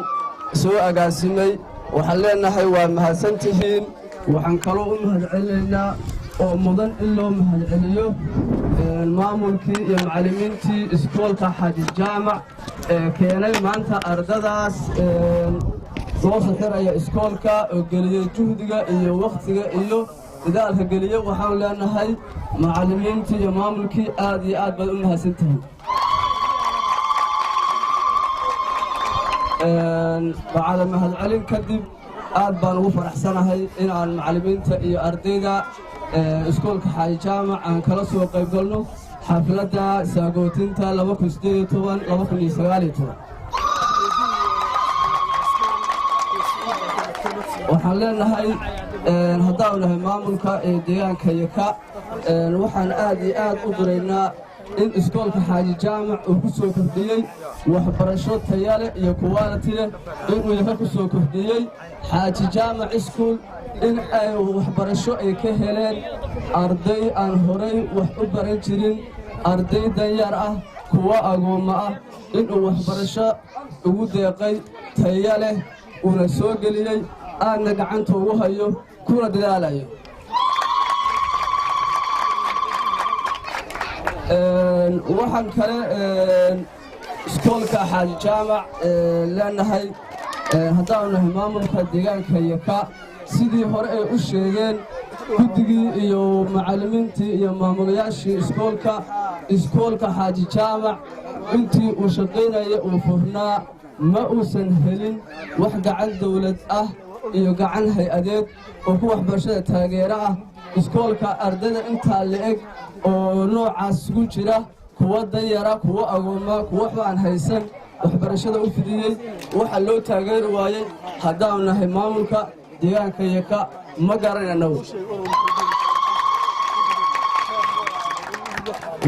H: soo agaasimay waxaan leenahay waa mahadsantihiin waxaan kaloo u mahadcelinaynaa oo mudan in loo mahadceliyo maamulkii iyo macallimiintii iskoolka Xaaji Jaamac keenay maanta ardadaas soo saxiraya iskoolka oo geliyay juhdiga iyo waqtiga iyo dadaalka geliyay waxaan leenahay macallimiintii iyo maamulkii aad iyo aad baad u mahadsantihiin bacda mahadcelin kadib aad baan ugu faraxsanahay in aan macallimiinta iyo ardayda iskoolka xaaji jaamac aan kala soo qayb galno xafladda saagootinta 2018-2019 waxaan leenahay haddaan nahay maamulka ee deegaanka yaka waxaan aad iyo aad u diraynaa in iskoolka xaaji jaamac uu ku soo kordhiyey waxbarasho taya leh iyo quality leh inuu yaka ku soo kordhiyey xaaji jaamac iskuul in ay waxbarasho ay ka heleen arday aan horay wax u baran jirin arday danyar ah kuwa agoommo ah inuu waxbarasho ugu deeqay taya leh uuna soo geliyey aadna gacanta ugu hayo kuna dadaalayo waxaan kale iskoolka xaaji jaamac leenahay haddaanu nahay maamulka deegaanka yaka sidii hore ay u sheegeen guddigii iyo macallimiintii iyo maamulayaashii iskoolka xaaji jaamac intii uu shaqaynaya uu furnaa ma uusan helin wax gacan dawlad ah iyo gacan hay-adeed oo ku waxbarashada taageero ah iskoolka ardayda intaa la-eg oo noocaas ugu jira kuwa danyara kuwa agooma kuwa waxba aan haysan waxbarashada u fidiyey waxa loo taageeri waayey haddaanu nahay maamulka deegaanka yaka ma garanayno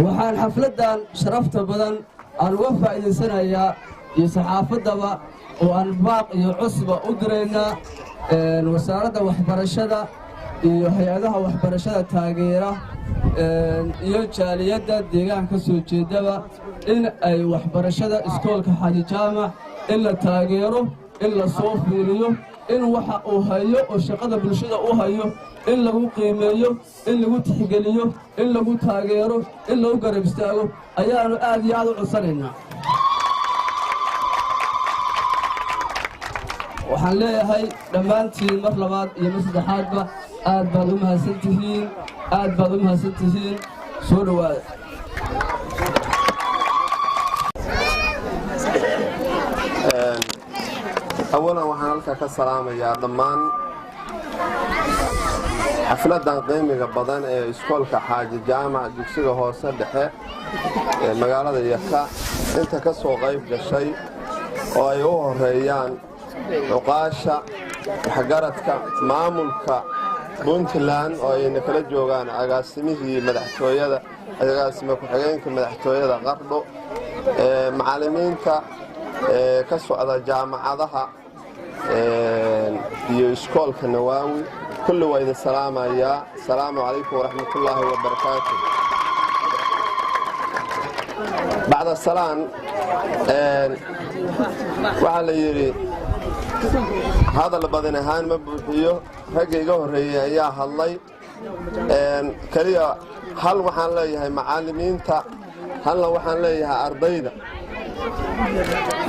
H: waxaan xafladdan sharafta badan aan uga faa'iidaysanayaa iyo saxaafaddaba oo aan baaq iyo cusba u diraynaa wasaaradda waxbarashada iyo hay-adaha waxbarashada taageera iyo jaaliyadda deegaanka soo jeedaba in ay waxbarashada iskoolka xaaji jaamac in la taageero in la soo fiiriyo in waxa uu hayo oo shaqada bulshada u hayo in lagu qiimeeyo in lagu tixgeliyo in lagu taageero in lagu garab istaago ayaanu aad iyo aad u codsanaynaa waxaan leeyahay dhammaantiin mar labaad iyo mar saddexaadba aad baad u mahadsantihiin soo dhowaada
I: awalan waxaan halkaa ka salaamayaa dhammaan xafladdan qiimiga badan ee iskoolka xaaji jaamac dugsiga hoose dhexe ee magaalada yaka inta ka soo qayb gashay oo ay u horeeyaan cuqaasha waxgaradka maamulka puntland oo ayna kala joogaan agaasimihii madaxtooyada agaasime ku-xigeenka madaxtooyada qardho macallimiinta ka socda jaamacadaha iyo iskoolka nawaawi kulli waa idin salaamayaa asalaamu calaykum waraxmatullaahi wabarakaatu bacda salaan waxaa la yidhi hadal badan ahaan ma buuxiyo ragga iga horreeyey ayaa hadlay keliya hal waxaan leeyahay macallimiinta halna waxaan leeyahay ardayda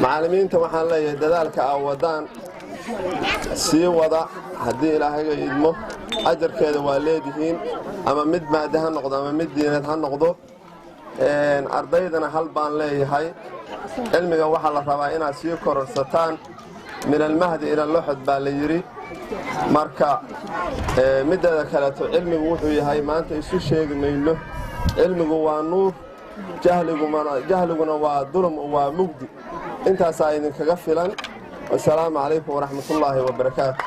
I: macallimiinta waxaan leeyahay dadaalka aa wadaan sii wada haddii ilaahayga idmo ajarkeeda waa leedihiin ama mid maadi ha noqdo ama mid diineed ha noqdo ardaydana hal baan leeyahay cilmiga waxaa la rabaa inaad sii kororsataan min almahdi ila loxod baa la yidhi marka mideeda kaleeto cilmigu wuxuu yahay maanta isu sheegi mayno cilmigu waa nuur jahliguna waa dulum waa mugdi intaasaa idinkaga filan wasalaamu calaykum waraxmatullaahi wabarakaatu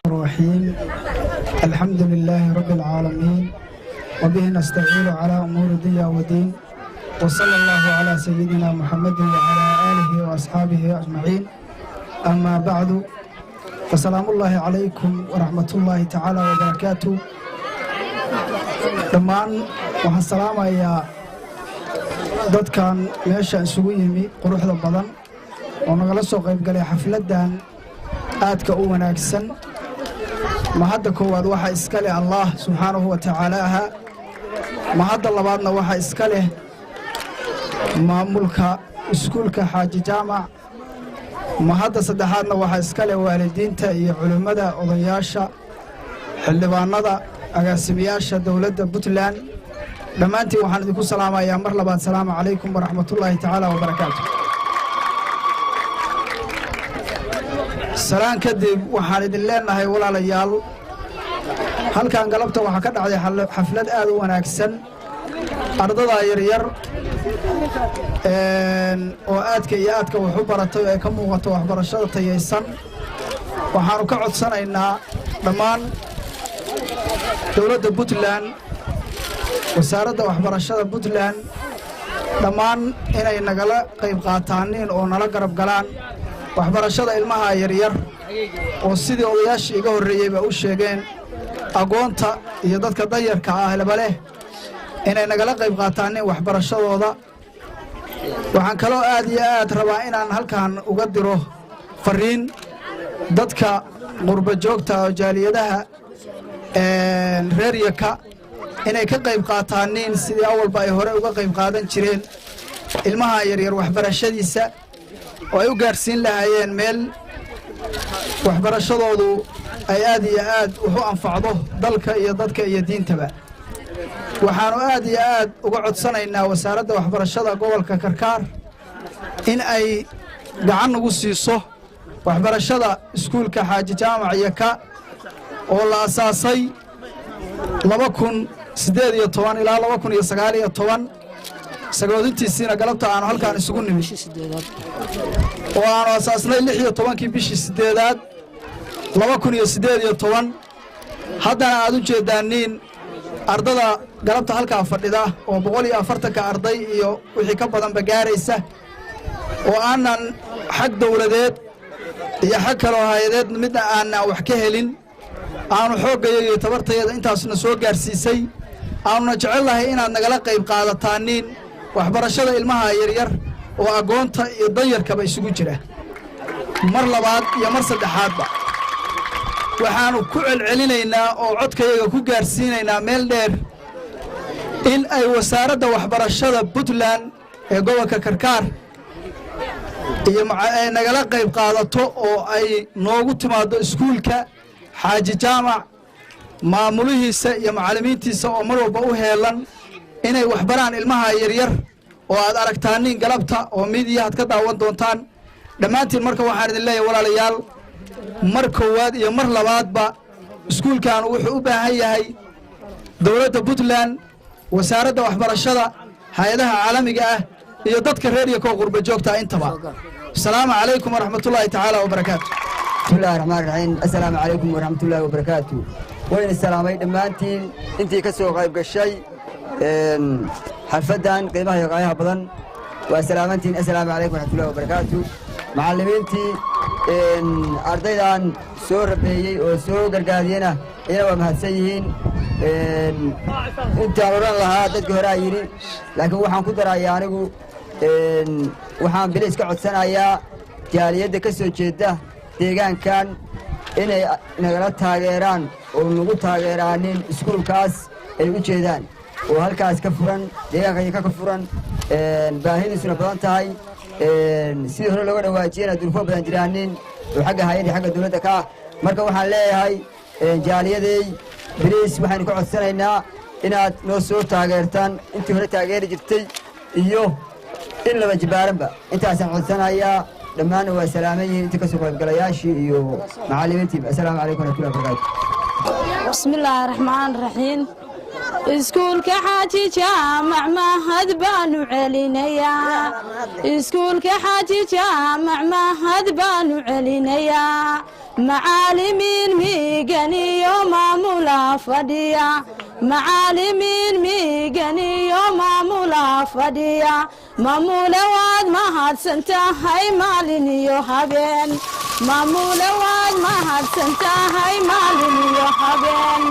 J: الرحيم الحمد لله رب العالمين وبه نستعين على أمور الدنيا والدين وصلى الله على سيدنا محمد وعلى آله وأصحابه أجمعين أما بعد فسلام الله عليكم ورحمة الله تعالى وبركاته dhammaan waxaan salaamayaa dadkan meesha isugu yimi quruxda badan oo nagala soo qayb galay xafladdan aadka u wanaagsan mahadda koowaad waxaa iska leh allah subxaanahu wa tacaalaha mahadda labaadna waxaa iska leh maamulka iskuulka xaaji jaamac mahadda saddexaadna waxaa iska leh waalidiinta iyo culimmada odayaasha xildhibaanada agaasimayaasha dowladda puntland dhammaantiin waxaan idinku salaamayaa mar labaad salaamu calaykum waraxmatullaahi tacaala wabarakaatu salaan kadib waxaan idin leenahay walaalayaal halkan galabta waxaa ka dhacday xaflad aad u wanaagsan ardada yaryar oo aadka iyo aadka wax u baratay oo ay ka muuqato waxbarashada tayaysan waxaanu ka codsanaynaa dhammaan dowladda puntland wasaaradda waxbarashada puntland dhammaan inay nagala qayb qaataaniin oo nala garab galaan waxbarashada ilmaha yaryar oo sidii odayaashii iga horreeyeyba u sheegeen agoonta iyo dadka danyarka ah laba leh inay nagala qayb qaataaniin waxbarashadooda waxaan kaloo aad iyo aad rabaa inaan halkan uga diro fariin dadka qurba joogta oo jaaliyadaha reer yaka inay ka qayb qaataaniin sidii awalba ay hore uga qayb qaadan jireen ilmaha yaryar waxbarashadiisa oo ay u gaarsiin lahaayeen meel waxbarashadoodu ay aad iyo aad ugu anfacdo dalka iyo dadka iyo diintaba waxaanu aad iyo aad uga codsanaynaa wasaaradda waxbarashada gobolka karkaar in ay gacan ugu siiso waxbarashada iskuulka xaaji jaamac yaka oo la asaasay 2018 ilaa 2019 sagoodintiisiina galabta aanu halkaan isugu nimid oo aanu asaasnay 16 bishii 8aad 2018 haddana aad u jeedaaniin ardada galabta halkaa fadhida oo 140 arday iyo wixii ka badanba gaaraysa oo aanan xag dowladeed iyo xag kaloo hay-adeed midna aanan wax ka helin aanu xooggayo iyo tabartayada intaasna soo gaarsiisay aanuna jecelnahay inaad nagala qayb qaadataaniin waxbarashada ilmaha yaryar oo agoonta iyo danyarkaba isugu jira mar labaad iyo mar saddexaadba waxaanu ku celcelinaynaa oo codkayaga ku gaarsiinaynaa meel dheer in ay wasaaradda waxbarashada puntland ee gobolka karkaar iyo ay nagala qayb qaadato oo ay noogu timaado iskuulka xaaji jaamac maamulihiisa iyo macallimiintiisa oo mar walba u heelan inay waxbaraan ilmaha yaryar oo aad aragtaaniin galabta oo miidiyahaad ka daawan doontaan dhammaantiin marka waxaan idin leeyahay walaalayaal mar koowaad iyo mar labaadba iskuulkan wuxuu u baahan yahay dowladda puntland wasaaradda waxbarashada hay-adaha caalamiga ah iyo dadka reer iyo koo qurba joogta intaba asalaamu calaykum waraxmatullaahi tacaala wabarakaatu
K: bismillahi raxmaan raxiim assalaamu calaykum waraxmatullaahi wabarakaatu wayna salaamay dhammaantiin intii ka soo qayb gashay xalfaddan qiimaha iyo qaayaha badan waa salaamantiin assalaamu calaykum waraxmatullahi wabarakaatu macallimiintii ardaydan soo rabeeyey oo soo gargaadiyena iyana waa mahadsan yihiin intaan odhan lahaa dadkii horaa yidhi laakiin waxaan ku darayaa anigu waxaan bilis ka codsanayaa jaaliyadda ka soo jeedda deegaankan inay nagala taageeraan oo nagu taageeraanin iskuulkaas ay u jeedaan oo halkaas ka furan deegaanka ka furan baahidiisuna badan tahay sidii hore looga dhawaajiyana durfo badan jiraanin oo xagga hay-adii xagga dowladda ka ah marka waxaan leeyahay jaaliyadey bilis waxaynu ka codsanaynaa inaad noo soo taageertaan intii hore taageeri jirtay iyo in laba jibaaranba intaasaan codsanayaa dhammaanna waa salaaman yihiin intii ka soo qaybgalayaashii iyo macallimiintiiba assalaamu calaykum waraxmatullahi wabarakaatu
L: bismillaahi raxmaan raxiim iskuulka xaaji jaamac mahad baanu celinayaa iskuulka xaaji jaamac mahad baanu celinayaa macallimiin miigan iyo maamula fadhiya macallimiin miigan iyo maamula fadhiya maamule waad mahadsan tahay maalin iyo habeen maamule waad mahadsan tahay maalin iyo habeen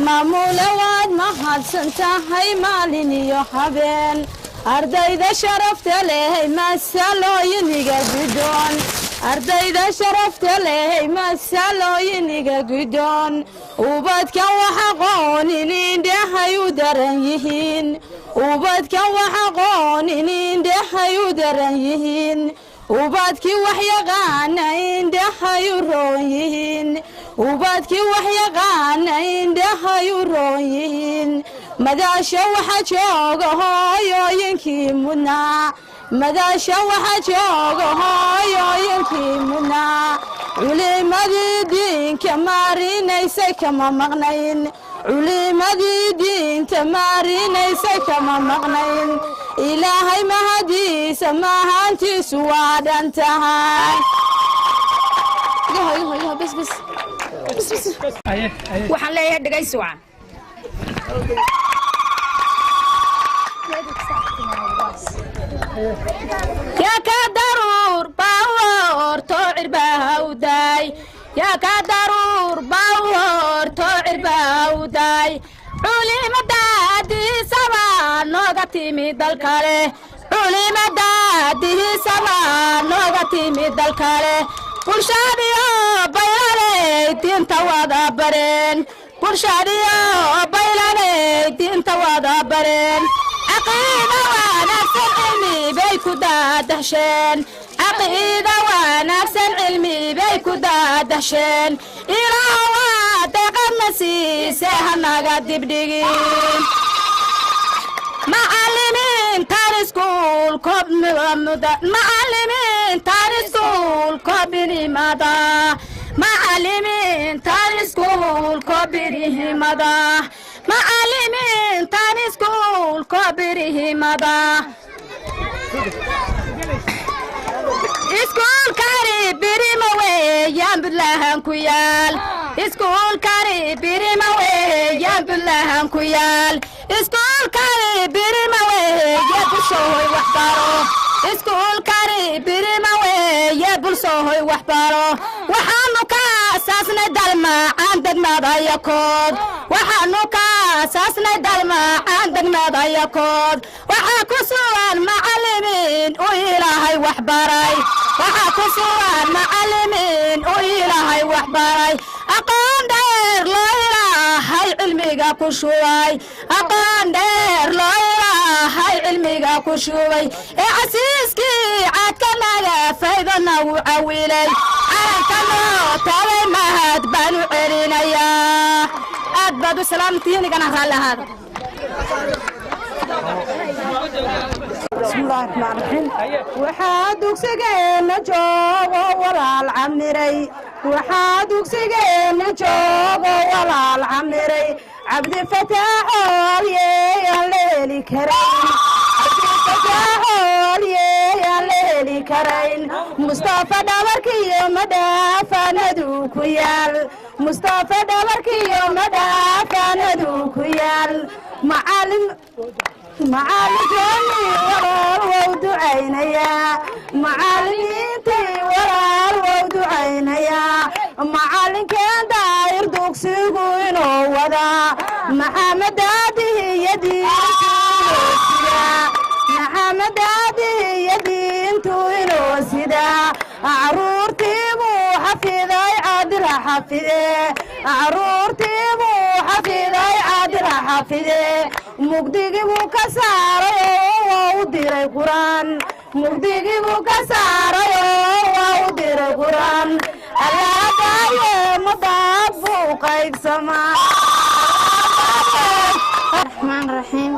L: maamule waad mahadsan tahay maalin iyo habeen ardayda sharafta lehay masalooyiniga guddoon ardayda sharafta lehay masalooyiniga guddoon ubadkan wax aqoonin indhahay u daran yihiin ubadkan wax aqoonin indhahay u daran yihiin ubadkii wax yaqaana indhahay u roon yihiin ubadkii wax yaqaana indhahay u roon yihiin madaasha waxa jooga hooyooyinkii mudnaa madaasha waxa jooga hooyooyinkii mudnaa culimadii diinka maarinaysay kama maqnayn culimadii diinta maarinaysay kama maqnayn ilaahay mahadiisa mahaantiisu waa dhan tahay
M: waxaan leeyahay dhegaysi wacan
L: yaa ka daruur baawor toocir baawday yaa ka daruur baawor toocir baawday culimadaadiisaba nooga timi dalkale culimadaadiisaba nooga timi dalkale bulshadiyo baylaley diinta wada bareen bulshadiyo baylaley diinta wada bareen caqiida wanaagsan cilmi bay ku daadahsheen caqiida wanaagsan cilmi bay ku daadahsheen ilaa waa deeqadna siise hanaga dibdhigin macallimiintan iskuulko binimada macallimiintan iskuulko birihimada macallimiintan iskuulko birihimada iskuulkani birima weeyaan buntland ku yaal iskuulkani birima weeyaan buntland ku yaal iskuulkani birima weeye bulshooy waxbaro iskuulkani birima weeye bulshooy waxbaro waxaanu ka asaasnay dalmacaan degmadayakood waxaanu ka asaasnay dalmacaan degmadayakood waxaa ku sugan macallimiin u ilaahay waxbaray waxaa ku sugan macallimiin u ilaahay waxbaray aqoon dheer loo ilaahay cilmiga ku shubay aqoon dheer loo ilaahay cilmiga ku shubay ee casiiskii caadkanaga faydana wuu cawilay calankanoo tabay mahad baan u celinayaa aad baad u salaamtihiin igana raalli ahaada
N: bismillahi raxmaan raxiim waxaa dugsigeena joogo walaal camiray waxaa dugsigeena joogo walaal camiray cabdi fataaxoolye aan la heli karayn cabdifataaxoolye aan la heli karayn mustafa dhabarkiyo madhaafanadu ku yaal mustafa dhabarkiyo madhaafanadu ku yaal macalin macallinkeenii walaal wou ducaynayaa macallimiintii walaal wou ducaynayaa macallinkeen daayir dugsigu inuu wadaa maxamed diintuu inuu sidaa caruurtiibuu xafiday caadira xafide caruurtiibuu xafiday caadira xafide mugdigibuu ka saaray oo waa u diray quraan mugdigibuu ka saaray oo waa u diray quraan allaadaaye madaab buu qaybsamaa
E: الرحمن الرحيم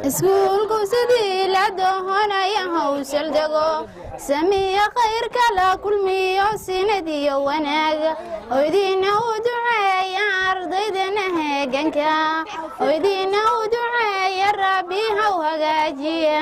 E: iskuulku sidii la doonaya hawsal dego sameeya khayrka la kulmiyo sinad iyo wanaag oydina u duceeya ardaydana heeganka oydina u duceeya rabbi ha hagaajiya